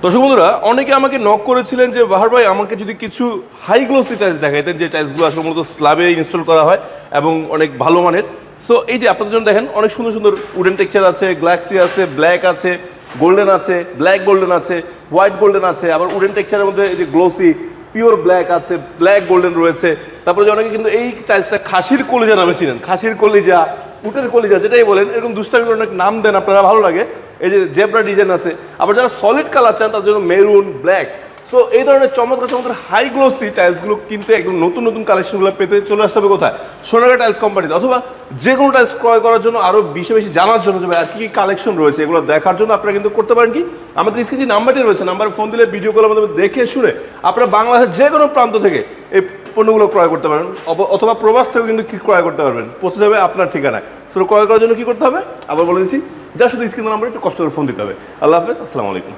দর্শক বন্ধুরা, অনেকে আমাকে নক করেছিলেন যে বাহার ভাই আমাকে যদি কিছু হাই গ্লোসি টাইলস দেখাইতেন, যে টাইলসগুলো আসলে মূলত স্ল্যাবে ইনস্টল করা হয় এবং অনেক ভালো মানের। সো এই যে আপনাদের জন্য দেখেন অনেক সুন্দর সুন্দর উডেন টেক্সচার আছে, গ্লাক্সি আছে, ব্ল্যাক আছে, গোল্ডেন আছে, ব্ল্যাক গোল্ডেন আছে, হোয়াইট গোল্ডেন আছে, আবার উডেন টেক্সচারের মধ্যে এই যে গ্লোসি পিওর ব্ল্যাক আছে, ব্ল্যাক গোল্ডেন রয়েছে। তারপরে যে অনেকে কিন্তু এই টাইলসটা খাসির কলিজা নামে চিনেন, খাসির কলিজা, উটের কলিজা যেটাই বলেন, এরকম দুষ্টামি করে অনেক নাম দেন আপনারা, ভালো লাগে। এই যে জেব্রা ডিজাইন আছে, আবার যারা সলিড কালার চান তার জন্য মেরুন, ব্ল্যাক। সো এই ধরনের চমৎকার চমৎকার হাই গ্লোসি টাইলসগুলো কিনতে একদম নতুন নতুন কালেকশনগুলো পেতে চলে আসতে হবে কোথায়? সোনারগাঁ টাইলস কোম্পানিতে, অথবা যে কোনো টাইলস ক্রয় করার জন্য আরও বেশি জানার জন্য যে আর কি কালেকশন রয়েছে এগুলো দেখার জন্য আপনারা কিন্তু করতে পারেন কি, আমাদের স্ক্রিনে যে নাম্বারটি রয়েছে, নাম্বারে ফোন দিলে ভিডিও কলের মাধ্যমে দেখে শুনে আপনারা বাংলাদেশের যে কোনো প্রান্ত থেকে এই পণ্যগুলো ক্রয় করতে পারেন, অথবা প্রবাস থেকেও কিন্তু ক্রয় করতে পারবেন, পৌঁছে যাবে আপনার ঠিকানায়। সো ক্রয় করার জন্য কি করতে হবে আবার বলে দিচ্ছি, যা শুধু স্ক্রিনের নাম্বারে একটু কষ্ট করে ফোন দিতে হবে। আল্লাহ হাফেজ, আসসালামু আলাইকুম।